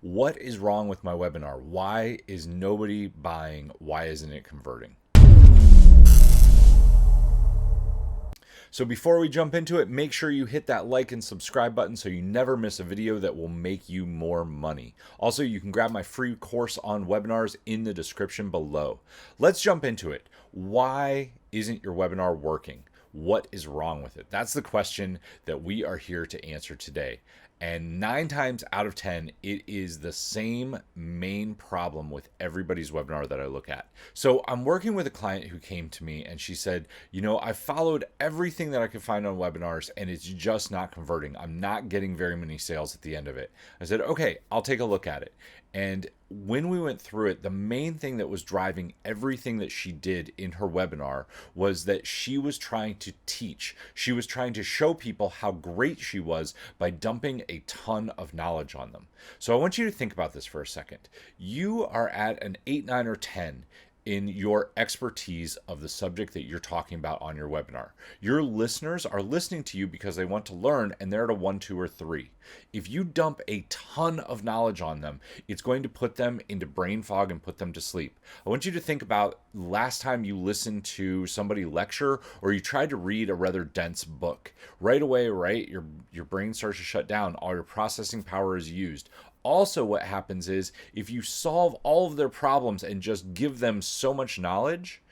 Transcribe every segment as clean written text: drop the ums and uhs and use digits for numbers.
What is wrong with my webinar? Why is nobody buying? Why isn't it converting? So before we jump into it, make sure you hit that like and subscribe button so you never miss a video that will make you more money. Also, you can grab my free course on webinars in the description below. Let's jump into it. Why isn't your webinar working? What is wrong with it? That's the question that we are here to answer today. And 9 times out of 10, it is the same main problem with everybody's webinar that I look at. So I'm working with a client who came to me and she said, I followed everything that I could find on webinars and it's just not converting. I'm not getting very many sales at the end of it. I said, okay, I'll take a look at it. And when we went through it, the main thing that was driving everything that she did in her webinar was that she was trying to teach. She was trying to show people how great she was by dumping a ton of knowledge on them. So I want you to think about this for a second. You are at an 8, 9, or 10 in your expertise of the subject that you're talking about on your webinar. Your listeners are listening to you because they want to learn and they're at a 1, 2, or 3. If you dump a ton of knowledge on them, it's going to put them into brain fog and put them to sleep. I want you to think about last time you listened to somebody lecture or you tried to read a rather dense book. Right away, right, your brain starts to shut down. All your processing power is used. Also, what happens is if you solve all of their problems and just give them so much knowledge,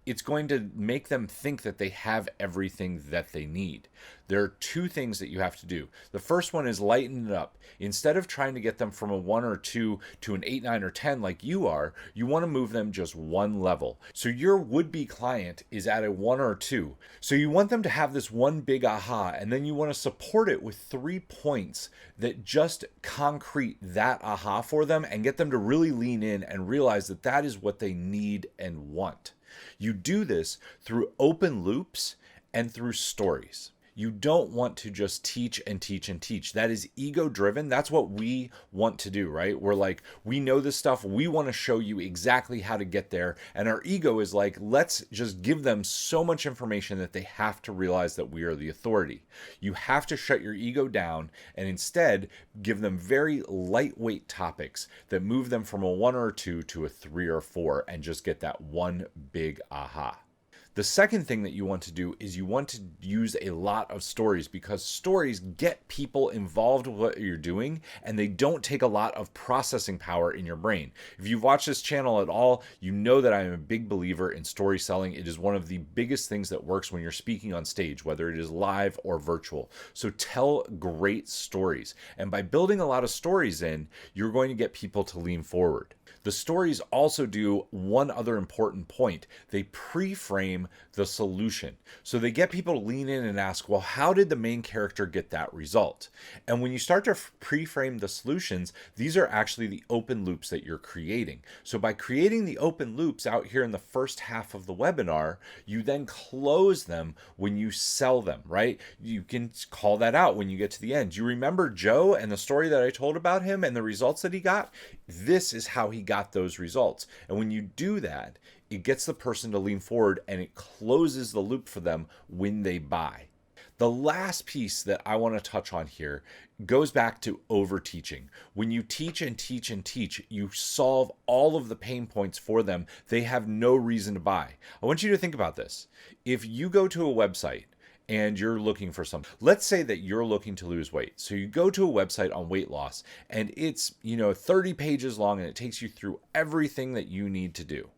it's going to make them think that they have everything that they need. There are 2 things that you have to do. The first one is lighten it up. Instead of trying to get them from a 1 or 2 to an 8, 9, or 10 like you are, you want to move them just one level. So your would-be client is at a 1 or 2. So you want them to have this one big aha, and then you want to support it with 3 points that just concrete that aha for them and get them to really lean in and realize that that is what they need and want. You do this through open loops and through stories. You don't want to just teach and teach and teach. That is ego driven. That's what we want to do, right? We're like, we know this stuff. We want to show you exactly how to get there. And our ego is like, let's just give them so much information that they have to realize that we are the authority. You have to shut your ego down and instead give them very lightweight topics that move them from a 1 or 2 to a 3 or 4 and just get that one big aha. The second thing that you want to do is you want to use a lot of stories because stories get people involved with what you're doing and they don't take a lot of processing power in your brain. If you've watched this channel at all, you know that I am a big believer in story selling. It is one of the biggest things that works when you're speaking on stage, whether it is live or virtual. So tell great stories. And by building a lot of stories in, you're going to get people to lean forward. The stories also do one other important point. They pre-frame the solution. So they get people to lean in and ask, well, how did the main character get that result? And when you start to pre-frame the solutions, these are actually the open loops that you're creating. So by creating the open loops out here in the first half of the webinar, you then close them when you sell them, right? You can call that out when you get to the end. Do you remember Joe and the story that I told about him and the results that he got? This is how he got those results. And when you do that, it gets the person to lean forward and it closes the loop for them when they buy. The last piece that I want to touch on here goes back to overteaching. When you teach and teach and teach, you solve all of the pain points for them. They have no reason to buy. I want you to think about this. If you go to a website and you're looking for something. Let's say that you're looking to lose weight. So you go to a website on weight loss and it's, 30 pages long and it takes you through everything that you need to do.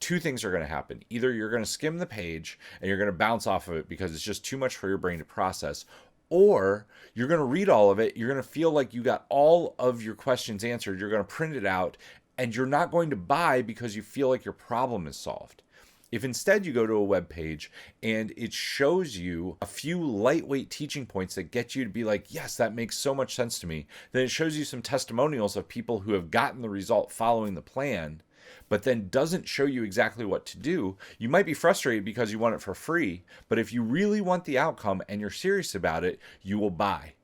2 things are going to happen. Either you're going to skim the page and you're going to bounce off of it because it's just too much for your brain to process, or you're going to read all of it. You're going to feel like you got all of your questions answered. You're going to print it out and you're not going to buy because you feel like your problem is solved. If instead you go to a web page and it shows you a few lightweight teaching points that get you to be like, yes, that makes so much sense to me, then it shows you some testimonials of people who have gotten the result following the plan, but then doesn't show you exactly what to do, you might be frustrated because you want it for free, but if you really want the outcome and you're serious about it, you will buy.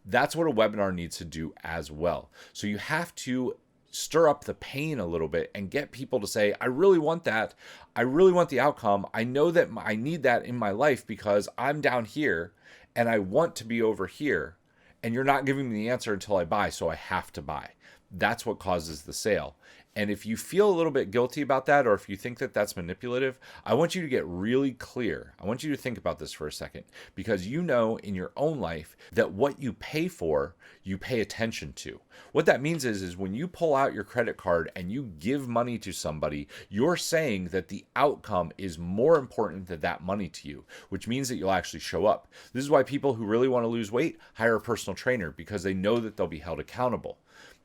That's what a webinar needs to do as well. So you have to stir up the pain a little bit and get people to say, I really want that. I really want the outcome. I know that I need that in my life because I'm down here and I want to be over here. And you're not giving me the answer until I buy, so I have to buy. That's what causes the sale. And if you feel a little bit guilty about that, or if you think that that's manipulative, I want you to get really clear. I want you to think about this for a second, because you know in your own life that what you pay for, you pay attention to. What that means is when you pull out your credit card and you give money to somebody, you're saying that the outcome is more important than that money to you, which means that you'll actually show up. This is why people who really want to lose weight hire a personal trainer, because they know that they'll be held accountable.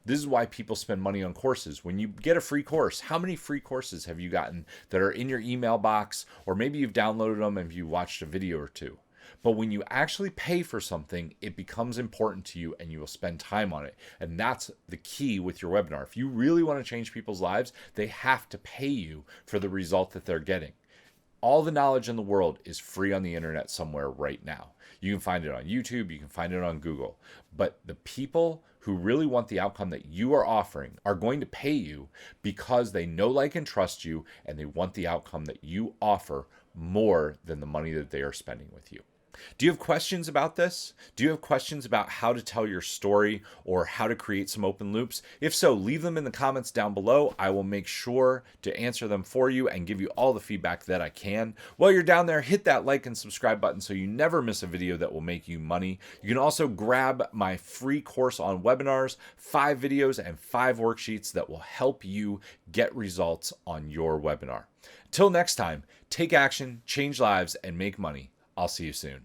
This is why people spend money on courses. When you get a free course, how many free courses have you gotten that are in your email box, or maybe you've downloaded them and you watched a video or two? But when you actually pay for something, it becomes important to you and you will spend time on it. And that's the key with your webinar. If you really want to change people's lives, they have to pay you for the result that they're getting. All the knowledge in the world is free on the internet somewhere right now. You can find it on YouTube, you can find it on Google. But the people who really want the outcome that you are offering are going to pay you because they know, like, and trust you, and they want the outcome that you offer more than the money that they are spending with you. Do you have questions about this? Do you have questions about how to tell your story or how to create some open loops? If so, leave them in the comments down below. I will make sure to answer them for you and give you all the feedback that I can. While you're down there, hit that like and subscribe button so you never miss a video that will make you money. You can also grab my free course on webinars, 5 videos and 5 worksheets that will help you get results on your webinar. Till next time, take action, change lives, and make money. I'll see you soon.